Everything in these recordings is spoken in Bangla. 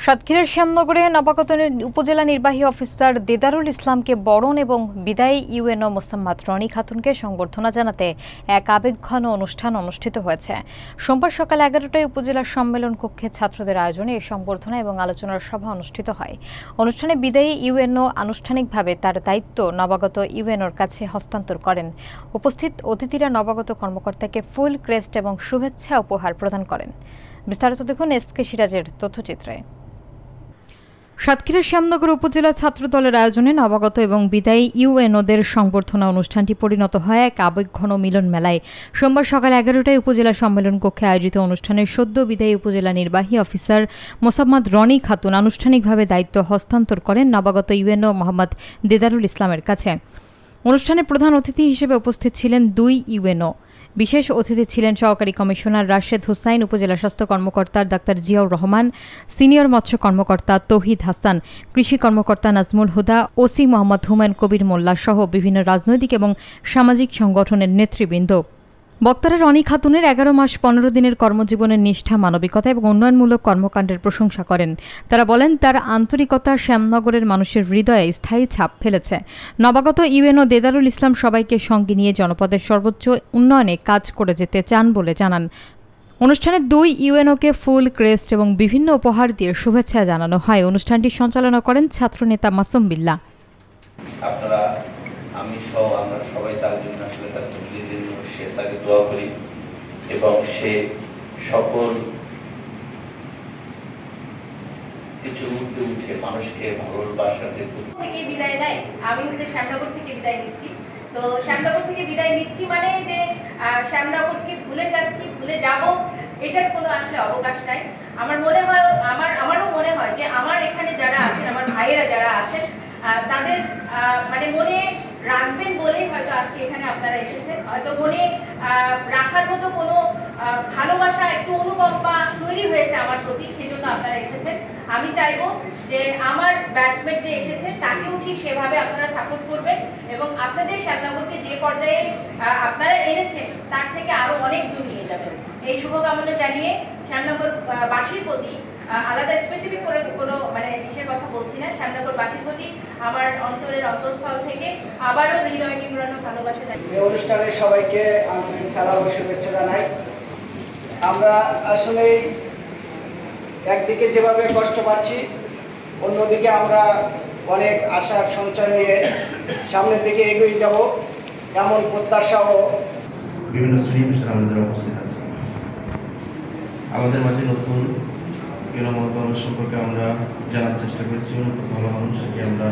সাতক্ষীরার শ্যামনগরে নবাগত উপজেলা নির্বাহী অফিসার দেদারুল ইসলামকে বরণ এবং বিদায়ী ইউএনও মোসাম্মদ রনি খাতুনকে সংবর্ধনা জানাতে এক আবেগঘন অনুষ্ঠান অনুষ্ঠিত হয়েছে। সোমবার সকাল 11টায় উপজেলা সম্মেলন কক্ষে ছাত্রদের আয়োজনে এই সংবর্ধনা এবং আলোচনার সভা অনুষ্ঠিত হয়। অনুষ্ঠানে বিদায়ী ইউএনও আনুষ্ঠানিকভাবে তার দায়িত্ব নবাগত ইউএনওর কাছে হস্তান্তর করেন। উপস্থিত অতিথিরা নবাগত কর্মকর্তাকে ফুল ক্রেস্ট এবং শুভেচ্ছা উপহার প্রদান করেন। বিস্তারিত দেখুন এসকে সিরাজের তথ্যচিত্রে। সাতক্ষীরা শ্যামনগর উপজেলা ছাত্রদলের আয়োজনে নবাগত এবং বিদায়ী ইউএনওদের সংবর্ধনা অনুষ্ঠানটি পরিণত হয় এক আবেগঘন মিলন মেলায়। সোমবার সকাল 11টায় উপজেলা সম্মেলন কক্ষে আয়োজিত অনুষ্ঠানে সদ্য বিদায়ী উপজেলা নির্বাহী অফিসার মোসাম্মদ রনি খাতুন আনুষ্ঠানিকভাবে দায়িত্ব হস্তান্তর করেন নবাগত ইউএনও মোহাম্মদ দেদারুল ইসলামের কাছে। অনুষ্ঠানে প্রধান অতিথি হিসেবে উপস্থিত ছিলেন 2 ইউএনও। বিশেষ অতিথি ছিলেন সহকারী কমিশনার রাশেদ হুসাইন, উপজেলা স্বাস্থ্য কর্মকর্তা ডাক্তার জিয়াউর রহমান, সিনিয়র মৎস্য কর্মকর্তা তৌহিদ হাসান, কৃষি কর্মকর্তা নাজমুল হুদা, ওসি মোহাম্মদ হুমায়ুন কবির মোল্লা সহ বিভিন্ন রাজনৈতিক এবং সামাজিক সংগঠনের নেতৃবৃন্দ। বক্তারা রনি খাতুনের 11 মাস 15 দিনের কর্মজীবনের নিষ্ঠা, মানবিকতা এবং উন্নয়নমূলক কর্মকাণ্ডের প্রশংসা করেন। তারা বলেন, তার আন্তরিকতা শ্যামনগরের মানুষের হৃদয়ে স্থায়ী ছাপ ফেলেছে। নবাগত ইউএনও দেদারুল ইসলাম সবাইকে সঙ্গে নিয়ে জনপদের সর্বোচ্চ উন্নয়নে কাজ করে যেতে চান বলে জানান। অনুষ্ঠানে 2 ইউএনওকে ফুল ক্রেস্ট এবং বিভিন্ন উপহার দিয়ে শুভেচ্ছা জানানো হয়। অনুষ্ঠানটি সঞ্চালনা করেন ছাত্রনেতা মাসুম বিল্লাহ। আমি সহ আমরা সবাই তার জন্য আসলে তার প্রতিদিন সে তাকে দোয়া করি এবং সে সকল কিছু উঠে মানুষকে ভালোবাসার থেকে বিদায় নেয়। আমি শ্যামনগর থেকে বিদায় নিচ্ছি। তো শ্যামনগর থেকে বিদায় নিচ্ছি মানে যে শ্যামনগরকে ভুলে যাচ্ছি, ভুলে যাব, এটার কোনো আসলে অবকাশ নাই। আমার মনে হয়, আমারও মনে হয় যে আমার এখানে যারা আছেন, আমার ভাইয়েরা যারা আছেন, তাদের মানে মনে রাখবেন বলেই হয়তো আজকে এখানে আপনারা এসেছেন। হয়তো মনে রাখার মতো কোনো ভালোবাসা, একটু অনুকম্পা তৈরি হয়েছে আমার প্রতি, সেই জন্য আপনারা এসেছেন। আমি চাইবো যে আমার ব্যাচমেট যে এসেছে তাকেও ঠিক সেভাবে আপনারা সাপোর্ট করবেন এবং আপনাদের শ্যামনগরকে যে পর্যায়ে আপনারা এনেছেন তার থেকে আরো অনেক দূর নিয়ে যাবেন। এই শুভকামনা জানিয়ে শ্যামনগরবাসীর প্রতি আলাদা স্পেসিফিক করে কোনো ইসের কথা বলছি না, শ্যামনগরবাসীর প্রতি আমার অন্তরের অন্তঃস্থল থেকে আবারও হৃদয় নিংড়ানো ভালোবাসা জানাই। এই অনুষ্ঠানে সবাইকে আন্তরিক সালাম ও শুভেচ্ছা জানাই। আমরা আসলে একদিকে যেভাবে কষ্ট পাচ্ছি, অন্যদিকে আমরা অনেক আশার সঞ্চয় নিয়ে সামনের দিকে এগিয়ে যাব, এমন প্রত্যাশা ও বিভিন্ন শ্রেণী পেশার আমাদের উপস্থিত আছে। আমাদের মাঝে নতুন মানুষ সম্পর্কে আমরা জানার চেষ্টা করেছি, ভালো মানুষ সেটি আমরা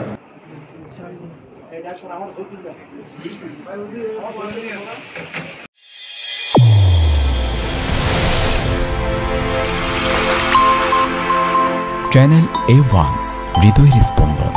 চ্যানেল A1 হৃদয়ের স্পন্দন।